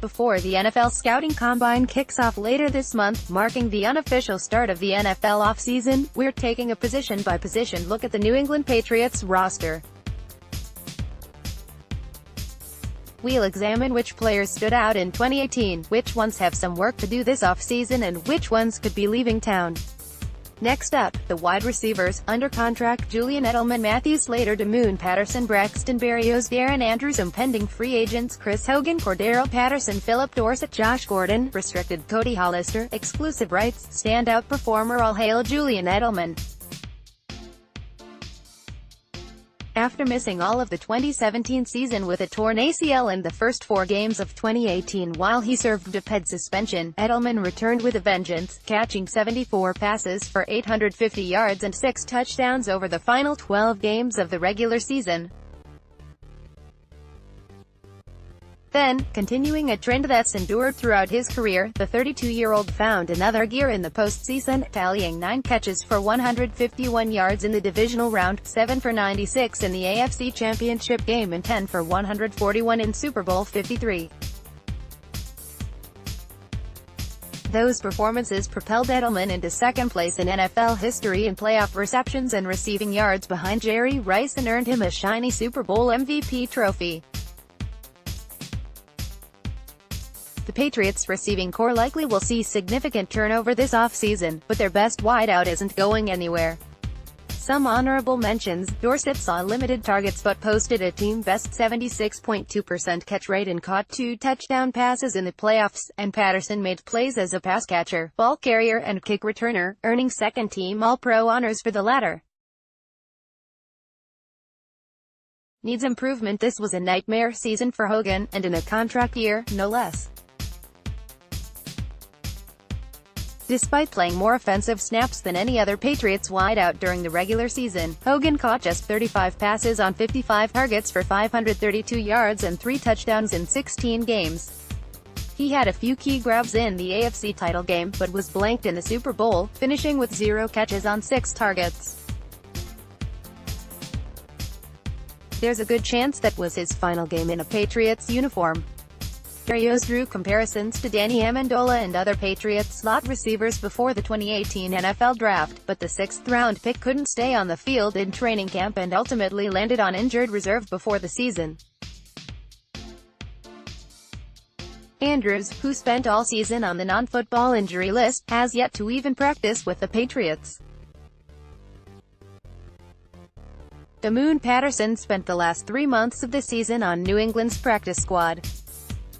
before the NFL Scouting Combine kicks off later this month, marking the unofficial start of the NFL offseason. We're taking a position-by-position look at the New England Patriots roster. We'll examine which players stood out in 2018, which ones have some work to do this offseason, and which ones could be leaving town. Next up, the wide receivers, under contract: Julian, Edelman, Matthew, Slater, Damoun, Patterson, Braxton, Berrios, Darren, Andrews. Impending free agents: Chris Hogan, Cordarrelle, Patterson, Philip Dorsett, Josh Gordon. Restricted: Cody Hollister. Exclusive rights: standout performer, all hail Julian Edelman. After missing all of the 2017 season with a torn ACL and the first 4 games of 2018 while he served a PED suspension, Edelman returned with a vengeance, catching 74 passes for 850 yards and 6 touchdowns over the final 12 games of the regular season. Then, continuing a trend that's endured throughout his career, the 32-year-old found another gear in the postseason, tallying 9 catches for 151 yards in the divisional round, 7 for 96 in the AFC Championship game and 10 for 141 in Super Bowl 53. Those performances propelled Edelman into second place in NFL history in playoff receptions and receiving yards behind Jerry Rice, and earned him a shiny Super Bowl MVP trophy. The Patriots' receiving core likely will see significant turnover this offseason, but their best wideout isn't going anywhere. Some honorable mentions: Dorsett saw limited targets but posted a team-best 76.2% catch rate and caught 2 touchdown passes in the playoffs, and Patterson made plays as a pass catcher, ball carrier, and kick returner, earning second-team All-Pro honors for the latter. Needs improvement: this was a nightmare season for Hogan, and in a contract year, no less. Despite playing more offensive snaps than any other Patriots wideout during the regular season, Hogan caught just 35 passes on 55 targets for 532 yards and 3 touchdowns in 16 games. He had a few key grabs in the AFC title game, but was blanked in the Super Bowl, finishing with 0 catches on 6 targets. There's a good chance that was his final game in a Patriots uniform. Berrios drew comparisons to Danny Amendola and other Patriots slot receivers before the 2018 NFL Draft, but the 6th-round pick couldn't stay on the field in training camp and ultimately landed on injured reserve before the season. Andrews, who spent all season on the non-football injury list, has yet to even practice with the Patriots. Damoun, Patterson spent the last 3 months of the season on New England's practice squad.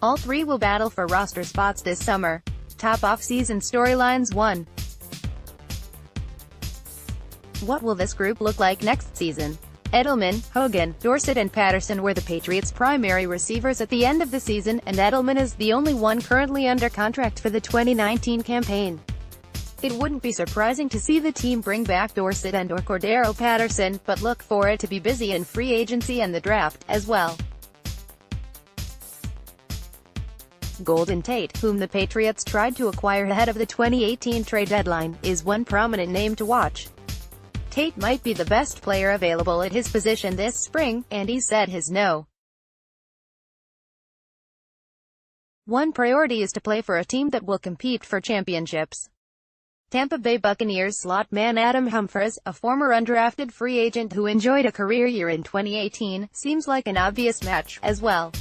All 3 will battle for roster spots this summer. Top off-season storylines: 1. What will this group look like next season? Edelman, Hogan, Dorsett, and Patterson were the Patriots' primary receivers at the end of the season, and Edelman is the only one currently under contract for the 2019 campaign. It wouldn't be surprising to see the team bring back Dorsett and/or Cordarrelle Patterson, but look for it to be busy in free agency and the draft, as well. Golden Tate, whom the Patriots tried to acquire ahead of the 2018 trade deadline, is one prominent name to watch. Tate might be the best player available at his position this spring, and he said his no. One priority is to play for a team that will compete for championships. Tampa Bay Buccaneers slot man Adam Humphries, a former undrafted free agent who enjoyed a career year in 2018, seems like an obvious match, as well.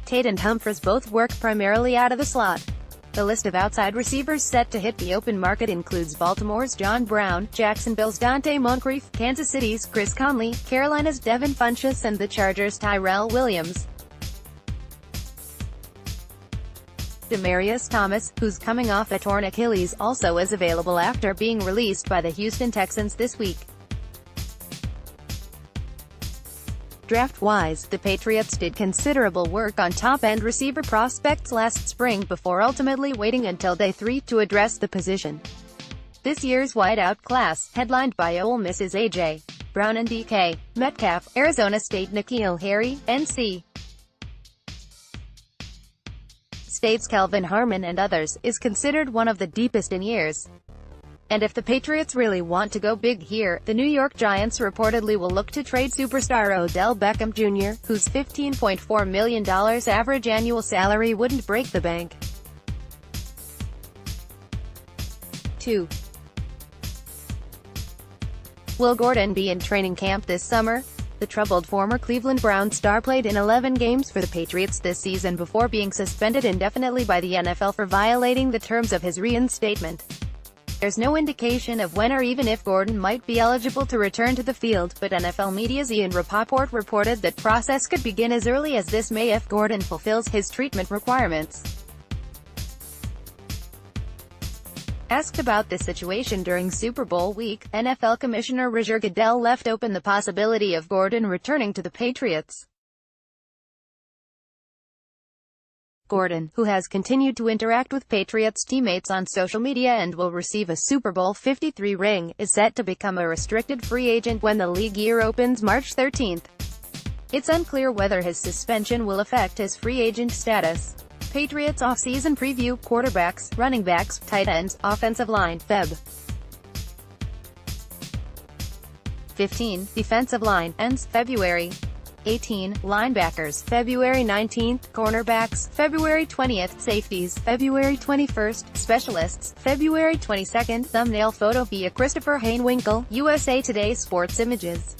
Tate and Humphries both work primarily out of the slot. The list of outside receivers set to hit the open market includes Baltimore's John Brown, Jacksonville's Dante Moncrief, Kansas City's Chris Conley, Carolina's Devin Funchess, and the Chargers' Tyrell Williams. Demaryius Thomas, who's coming off a torn Achilles, also is available after being released by the Houston Texans this week. Draft-wise, the Patriots did considerable work on top-end receiver prospects last spring before ultimately waiting until day 3 to address the position. This year's wideout class, headlined by Ole Miss's A.J. Brown and DK Metcalf, Arizona State N'Keal Harry, NC State's Kelvin Harmon, and others, is considered one of the deepest in years. And if the Patriots really want to go big here, the New York Giants reportedly will look to trade superstar Odell Beckham Jr., whose $15.4 million average annual salary wouldn't break the bank. 2. Will Gordon be in training camp this summer? The troubled former Cleveland Browns star played in 11 games for the Patriots this season before being suspended indefinitely by the NFL for violating the terms of his reinstatement. There's no indication of when or even if Gordon might be eligible to return to the field, but NFL media's Ian Rapoport reported that process could begin as early as this May if Gordon fulfills his treatment requirements. Asked about this situation during Super Bowl week, NFL Commissioner Roger Goodell left open the possibility of Gordon returning to the Patriots. Gordon, who has continued to interact with Patriots teammates on social media and will receive a Super Bowl 53 ring, is set to become a restricted free agent when the league year opens March 13. It's unclear whether his suspension will affect his free agent status. Patriots Offseason preview: quarterbacks, running backs, tight ends, offensive line, Feb. 15, defensive line, ends, February 18, linebackers, February 19, cornerbacks, February 20, safeties, February 21, specialists, February 22. Thumbnail photo via Christopher Hainwinkle, USA Today Sports Images.